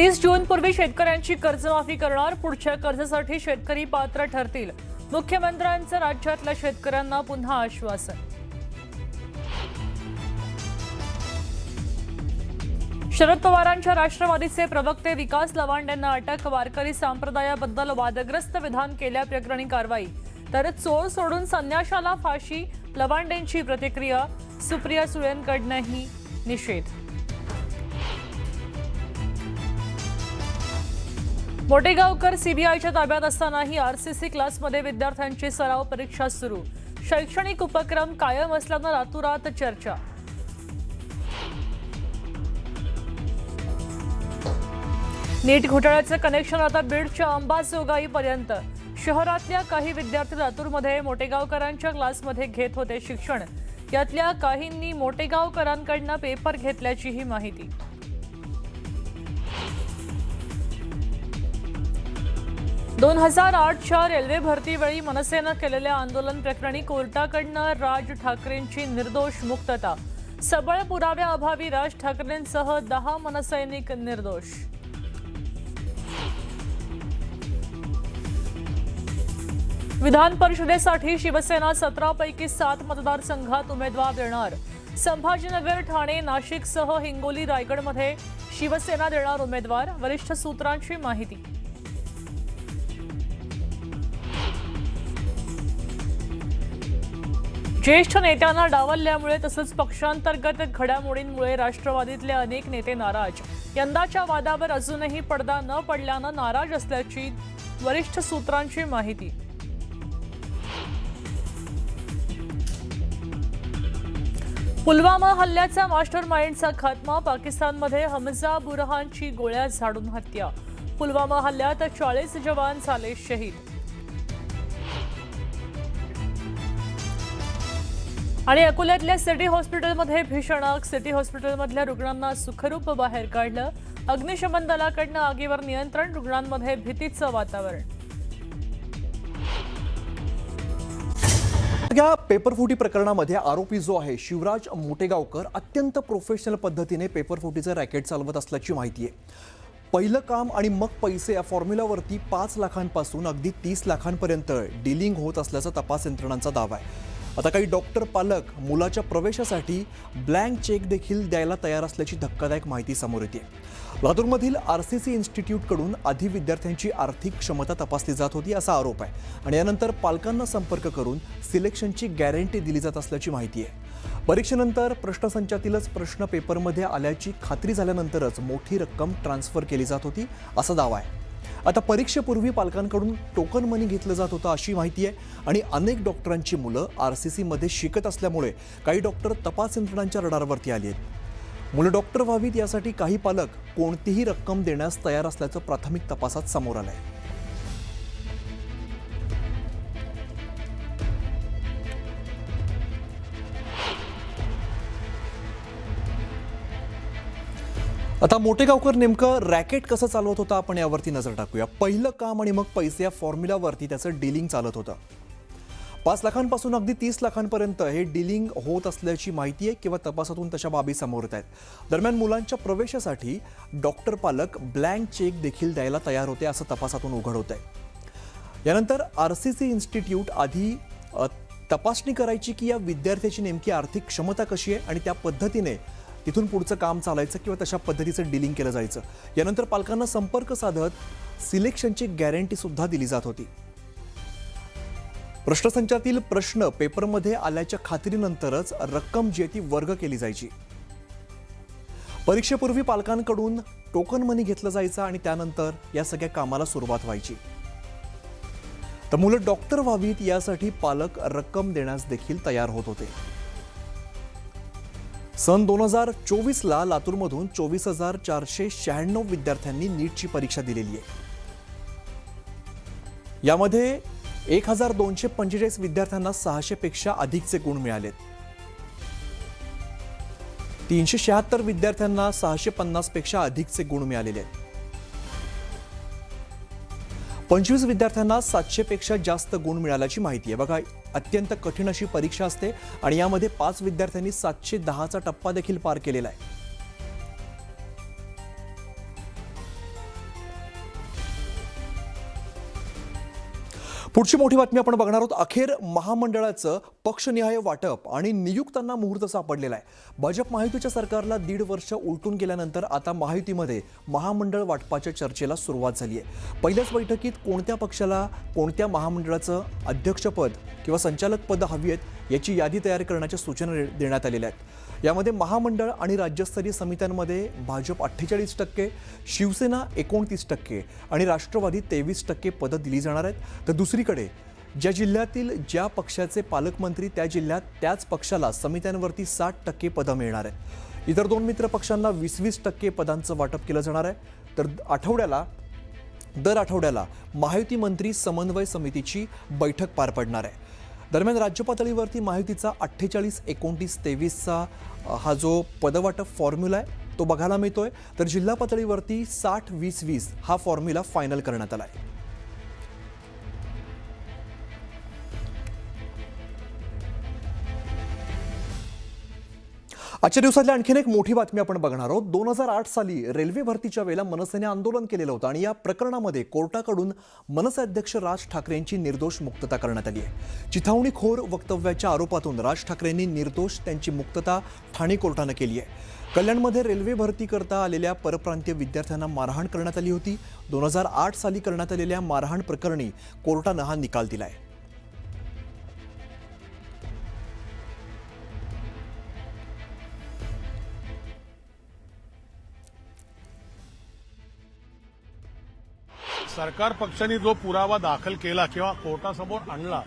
30 जूनपूर्वी शेतकऱ्यांची कर्जमाफी करणार, पुढच्या कर्जासाठी शेतकरी पात्र ठरतील. मुख्यमंत्र्यांचं राज्यातल्या शेतकऱ्यांना पुन्हा आश्वासन. शरद पवारांच्या राष्ट्रवादीचे प्रवक्ते विकास लवांड यांना अटक. वारकरी संप्रदायाबद्दल वादग्रस्त विधान केल्याप्रकरणी कारवाई. तर चोर सोडून संन्याशाला फाशी, लवांडेंची प्रतिक्रिया. सुप्रिया सुळेंकडूनही निषेध. मोटेगावकर सीबीआयच्या ताब्यात असतानाही आरसीसी क्लासमध्ये विद्यार्थ्यांची सराव परीक्षा सुरू. शैक्षणिक उपक्रम कायम असल्यानं रातोरात चर्चा. नीट घोटाळ्याचं कनेक्शन आता बीडच्या अंबाजोगाईपर्यंत. शहरातल्या काही विद्यार्थी लातूरमध्ये मोटेगावकरांच्या क्लासमध्ये घेत होते शिक्षण. यातल्या काहींनी मोटेगावकरांकडून पेपर घेतल्याचीही माहिती. दोन 2008च्या रेल्वे भरतीवेळी मनसेनं केलेल्या आंदोलन प्रकरणी कोर्टाकडनं राज ठाकरेंची निर्दोष मुक्तता. सबळ पुराव्याअभावी राज ठाकरेंसह 10 मनसैनिक निर्दोष. विधान परिषदेसाठी शिवसेना 17 पैकी 7 मतदारसंघात उमेदवार देणार. संभाजीनगर, ठाणे, नाशिकसह हिंगोली, रायगडमध्ये शिवसेना देणार उमेदवार. वरिष्ठ सूत्रांची माहिती. ज्येष्ठ नेत्यांना डावलल्यामुळे तसंच पक्षांतर्गत घडामोडींमुळे राष्ट्रवादीतले अनेक नेते नाराज. यंदाच्या वादावर अजूनही पडदा न पडल्यानं नाराज असल्याची वरिष्ठ सूत्रांची माहिती. पुलवामा हल्ल्याचा मास्टर माइंडचा खात्मा. पाकिस्तानमध्ये हमजा बुरहानची गोळ्या झाडून हत्या. पुलवामा हल्ल्यात 40 जवान झाले शहीद. आणि अकोल्यातल्या सिटी हॉस्पिटलमध्ये भीषण आग. सिटी हॉस्पिटलमधल्या रुग्णांना सुखरूप बाहेर काढलं. अग्निशमन दलाकडनं आगीवर नियंत्रण. रुग्णांमध्ये भीतीचं वातावरण. या पेपरफुटी प्रकरणामध्ये आरोपी जो आहे शिवराज मोटेगावकर अत्यंत प्रोफेशनल पद्धतीने पेपरफुटीचं रॅकेट चालवत असल्याची माहिती आहे. पहिलं काम आणि मग पैसे या फॉर्म्युलावरती 5 लाखांपासून अगदी 30 लाखांपर्यंत डीलिंग होत असल्याचा तपास यंत्रणांचा दावा आहे. आता काही डॉक्टर पालक मुलाच्या प्रवेशासाठी ब्लँक चेक देखील द्यायला तयार असल्याची धक्कादायक माहिती समोर येते. लातूरमधील आरसीसी इन्स्टिट्यूटकडून आधी विद्यार्थ्यांची आर्थिक क्षमता तपासली जात होती असा आरोप आहे आणि यानंतर पालकांना संपर्क करून सिलेक्शनची गॅरंटी दिली जात असल्याची माहिती आहे. परीक्षेनंतर प्रश्नसंचातीलच प्रश्न पेपरमध्ये आल्याची खात्री झाल्यानंतरच मोठी रक्कम ट्रान्सफर केली जात होती असा दावा आहे. आता परीक्षेपूर्वी पालकांकडून टोकन मनी घेतलं जात होतं अशी माहिती आहे आणि अनेक डॉक्टरांची मुलं आरसीसीमध्ये शिकत असल्यामुळे काही डॉक्टर तपास यंत्रणांच्या रडारवरती आली आहेत. मुलं डॉक्टर व्हावीत यासाठी काही पालक कोणतीही रक्कम देण्यास तयार असल्याचं प्राथमिक तपासात समोर आलंय. आता मोटेगावकर नेमकं रॅकेट कसं चालवत होता आपण यावरती नजर टाकूया. पहिलं काम आणि मग पैसे या फॉर्म्युलावरती त्याचं डीलिंग चालत होतं. 5 लाखांपासून अगदी 30 लाखांपर्यंत हे डीलिंग होत असल्याची माहिती आहे किंवा तपासातून तशा बाबी समोर येत आहेत. दरम्यान मुलांच्या प्रवेशासाठी डॉक्टर पालक ब्लँक चेक देखील द्यायला तयार होते असं तपासातून उघड होत आहे. यानंतर आरसीसी इन्स्टिट्यूट आधी तपासणी करायची की या विद्यार्थ्याची नेमकी आर्थिक क्षमता कशी आहे आणि त्या पद्धतीने तिथून पुढचं काम चालायचं किंवा तशा पद्धतीचं डीलिंग केलं जायचं. यानंतर पालकांना संपर्क साधत सिलेक्शनची गॅरंटी सुद्धा दिली जात होती. प्रश्नसंचातील प्रश्न पेपरमध्ये आल्याच्या खात्रीनंतरच रक्कम जी आहे ती वर्ग केली जायची. परीक्षेपूर्वी पालकांकडून टोकन मनी घेतलं जायचं आणि त्यानंतर या सगळ्या कामाला सुरुवात व्हायची. तर मुलं डॉक्टर व्हावीत यासाठी पालक रक्कम देण्यास देखील तयार होत होते. सन 2024ला लातूरमधून 24,496 विद्यार्थ्यांनी नीटची परीक्षा दिलेली आहे. यामध्ये 1,245 विद्यार्थ्यांना 600 पेक्षा अधिकचे गुण मिळालेत. 376 विद्यार्थ्यांना 650 पेक्षा अधिकचे गुण मिळालेले आहेत. 25 विद्यार्थ्यांना 700 पेक्षा जास्त गुण मिळाल्याची माहिती आहे. बघा, अत्यंत कठीण अशी परीक्षा असते आणि यामध्ये 5 विद्यार्थ्यांनी 710चा टप्पा देखील पार केलेला आहे. पुढची मोठी बातमी आपण बघणार आहोत. अखेर महामंडळाचं पक्षनिहाय वाटप आणि नियुक्तांना मुहूर्त सापडलेला आहे. भाजप महायुतीच्या सरकारला 1.5 वर्ष उलटून गेल्यानंतर आता महायुतीमध्ये महामंडळ वाटपाच्या चर्चेला सुरुवात झाली आहे. पहिल्याच बैठकीत कोणत्या पक्षाला कोणत्या महामंडळाचं अध्यक्षपद किंवा संचालक पद हवी आहेत याची यादी तयार करण्याच्या सूचना देण्यात आलेल्या आहेत. यामध्ये महामंडळ आणि राज्यस्तरीय समित्यांमध्ये भाजप 48%, शिवसेना 29% आणि राष्ट्रवादी 23% पदं दिली जाणार आहेत. तर दुसरीकडे ज्या जिल्ह्यातील ज्या पक्षाचे पालकमंत्री त्या जिल्ह्यात त्याच पक्षाला समित्यांवरती 60% पदं मिळणार आहेत. इतर 2 मित्र पक्षांना 20% पदांचं वाटप केलं जाणार आहे. तर दर आठवड्याला महायुती मंत्री समन्वय समितीची बैठक पार पडणार आहे. दरम्यान राज्य पातळीवरती महायुतीचा 48-29-23चा हा जो पदवाटप फॉर्म्युला आहे तो बघायला मिळतोय. तर जिल्हा पातळीवरती 60-20-20 हा फॉर्म्युला फायनल करण्यात आला आहे. आजच्या दिवसातली आणखीन एक मोठी बातमी आपण बघणार आहोत. 2008 साली रेल्वे भरतीच्या वेळेला मनसेने आंदोलन केलेलं होतं आणि या प्रकरणामध्ये कोर्टाकडून मनसे अध्यक्ष राज ठाकरेंची निर्दोष मुक्तता करण्यात आली आहे. चिथावणीखोर वक्तव्याच्या आरोपातून राज ठाकरेंनी निर्दोष त्यांची मुक्तता ठाणे कोर्टानं केली आहे. कल्याणमध्ये रेल्वे भरती करता आलेल्या परप्रांतीय विद्यार्थ्यांना मारहाण करण्यात आली होती. 2008 साली करण्यात आलेल्या मारहाण प्रकरणी कोर्टानं हा निकाल दिलाय. सरकार पक्षाने जो पुरावा दाखल केला किंवा कोर्टासमोर आणला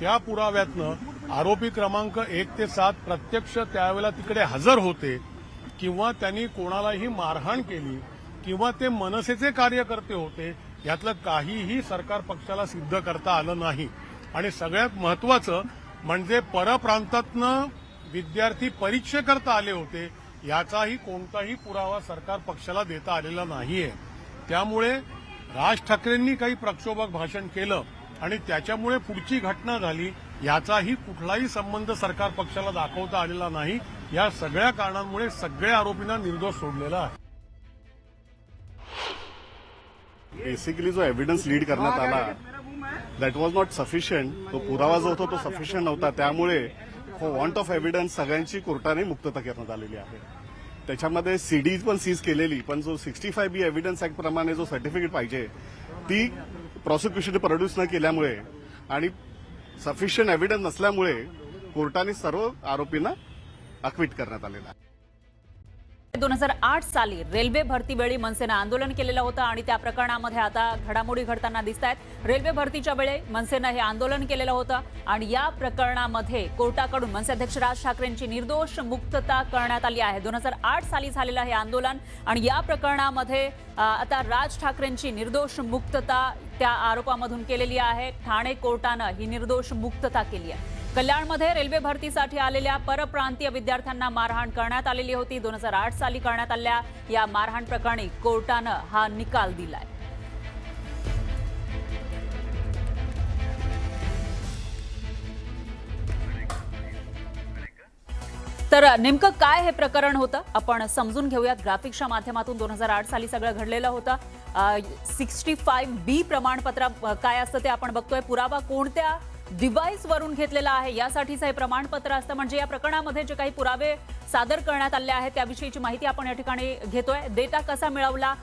त्या पुराव्यातनं आरोपी क्रमांक 1 ते 7 प्रत्यक्ष त्यावेळेला तिकडे हजर होते किंवा त्यांनी कोणालाही मारहाण केली किंवा ते मनसेचे कार्यकर्ते होते यातलं काहीही सरकार पक्षाला सिद्ध करता आलं नाही. आणि सगळ्यात महत्वाचं म्हणजे परप्रांतातनं विद्यार्थी परीक्षेकरता आले होते याचाही कोणताही पुरावा सरकार पक्षाला देता आलेला नाहीये. त्यामुळे राज ठाकरेंनी काही प्रक्षोभक भाषण केलं आणि त्याच्यामुळे पुढची घटना झाली याचाही कुठलाही संबंध सरकार पक्षाला दाखवता आलेला नाही. या सगळ्या कारणांमुळे सगळ्या आरोपींना निर्दोष सोडलेला आहे. बेसिकली जो एव्हिडन्स लीड करण्यात आला दॅट वॉज नॉट सफिशियंट. तो पुरावा जो होता तो सफिशियंट नव्हता. त्यामुळे फॉर वॉन्ट ऑफ एव्हिडन्स सगळ्यांची कोर्टाने मुक्तता करण्यात आलेली आहे. त्याच्यामध्ये सीडी पण सीज केलेली, पण जो 65B एव्हिडन्स ऍक्ट प्रमाणे जो सर्टिफिकेट पाहिजे ती प्रॉसिक्युशनने प्रोड्यूस न केल्यामुळे आणि सफिशियंट एव्हिडन्स नसल्यामुळे कोर्टाने सर्व आरोपींना अक्विट करण्यात आलेला आहे. 2008 साली रेल्वे भरतीवेळी मनसेनं आंदोलन केलेलं होतं आणि त्या प्रकरणामध्ये आता घडामोडी घडताना दिसत आहेत. रेल्वे भरतीच्या वेळी मनसेनं हे आंदोलन केलेलं होतं आणि या प्रकरणामध्ये कोर्टाकडून मनसे अध्यक्ष राज ठाकरेंची निर्दोष मुक्तता करण्यात आली आहे. 2008 साली झालेलं हे आंदोलन आणि या प्रकरणामध्ये आता राज ठाकरेंची निर्दोष मुक्तता त्या आरोपामधून केलेली आहे. ठाणे कोर्टानं ही निर्दोष मुक्तता केली आहे. कल्याणमध्ये रेल्वे भरतीसाठी आलेल्या परप्रांतीय विद्यार्थ्यांना मारहाण करण्यात आलेली होती. 2008 साली करण्यात आलेल्या या मारहाण प्रकरणी कोर्टानं हा निकाल दिलाय. तर नेमकं काय हे प्रकरण होतं आपण समजून घेऊयात ग्राफिक्सच्या माध्यमातून. 2008 साली सगळं घडलेलं होतं. 65B प्रमाणपत्र काय असतं ते आपण बघतोय. पुरावा कोणत्या डिव्हाइस वरून घेतलेला आहे यासाठीचं हे प्रमाणपत्र असतं. म्हणजे या प्रकरणामध्ये जे काही पुरावे सादर करण्यात आले आहेत त्याविषयीची माहिती आपण या ठिकाणी घेतोय. डेटा कसा मिळवला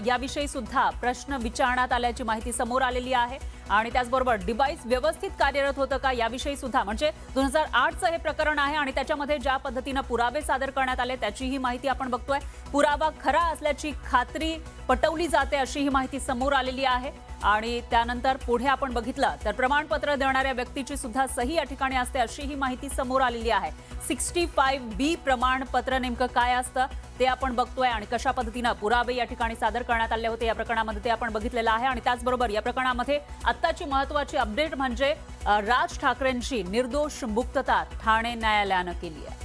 याविषयी सुद्धा प्रश्न विचारण्यात आल्याची माहिती समोर आलेली आहे. आणि त्याचबरोबर डिव्हाइस व्यवस्थित कार्यरत होतं का याविषयी सुद्धा, म्हणजे 2008चं हे प्रकरण आहे आणि त्याच्यामध्ये ज्या पद्धतीनं पुरावे सादर करण्यात आले त्याचीही माहिती आपण बघतोय. पुरावा खरा असल्याची खात्री पटवली जाते अशी ही माहिती समोर आलेली आहे. आणि त्यानंतर पुढे आपण बघितलं तर प्रमाणपत्र देणाऱ्या व्यक्तीची सुद्धा सही या ठिकाणी असते अशी ही माहिती समोर आलेली आहे. 65B प्रमाणपत्र नेमकं काय असतं ते आपण बघतोय आणि कशा पद्धतीनं पुरावे या ठिकाणी सादर करण्यात आले होते या प्रकरणामध्ये ते आपण बघितलेलं आहे. आणि त्याचबरोबर या प्रकरणामध्ये आत्ताची महत्त्वाची अपडेट म्हणजे राज ठाकरेंची निर्दोष मुक्तता ठाणे न्यायालयानं केली आहे.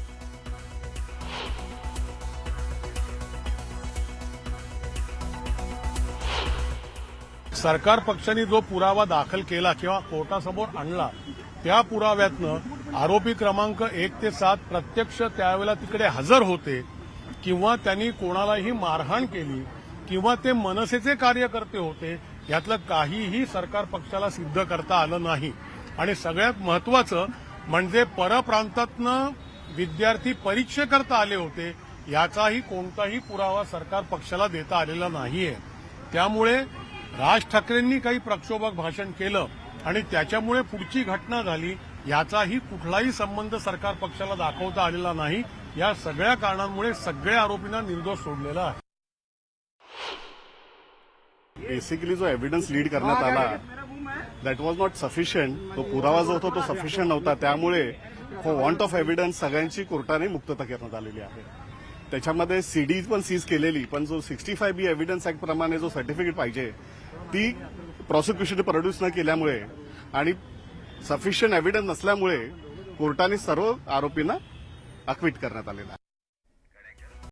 सरकार पक्षाने जो पुरावा दाखल केला किंवा कोर्टासमोर आणला त्या पुराव्यातनं आरोपी क्रमांक 1 ते 7 प्रत्यक्ष त्यावेळेला तिकडे हजर होते किंवा त्यांनी कोणालाही मारहाण केली किंवा ते मनसेचे कार्यकर्ते होते यातलं काहीही सरकार पक्षाला सिद्ध करता आलं नाही. आणि सगळ्यात महत्वाचं म्हणजे परप्रांतातनं विद्यार्थी परीक्षेकरता आले होते याचाही कोणताही पुरावा सरकार पक्षाला देता आलेला नाहीये. त्यामुळे राज ठाकरेंनी काही प्रक्षोभक भाषण केलं आणि त्याच्यामुळे पुढची घटना झाली याचाही कुठलाही संबंध सरकार पक्षाला दाखवता आलेला नाही. या सगळ्या कारणांमुळे सगळ्या आरोपींना निर्दोष सोडलेला आहे. बेसिकली जो एव्हिडन्स लीड करण्यात आला दॅट वॉज नॉट सफिशियंट. तो पुरावा जो होता तो सफिशियंट नव्हता. त्यामुळे फॉर वॉन्ट ऑफ एव्हिडन्स सगळ्यांची कोर्टाने मुक्तता करण्यात आलेली आहे. त्याच्यामध्ये सीडी पण सीज केलेली, पण जो 65B एव्हिडन्स ऍक्ट प्रमाणे जो सर्टिफिकेट पाहिजे ती प्रॉसिक्युशन प्रोड्यूस न केल्यामुळे आणि सफिशियंट एव्हिडन्स नसल्यामुळे कोर्टाने सर्व आरोपींना अक्विट करण्यात आलेला आहे.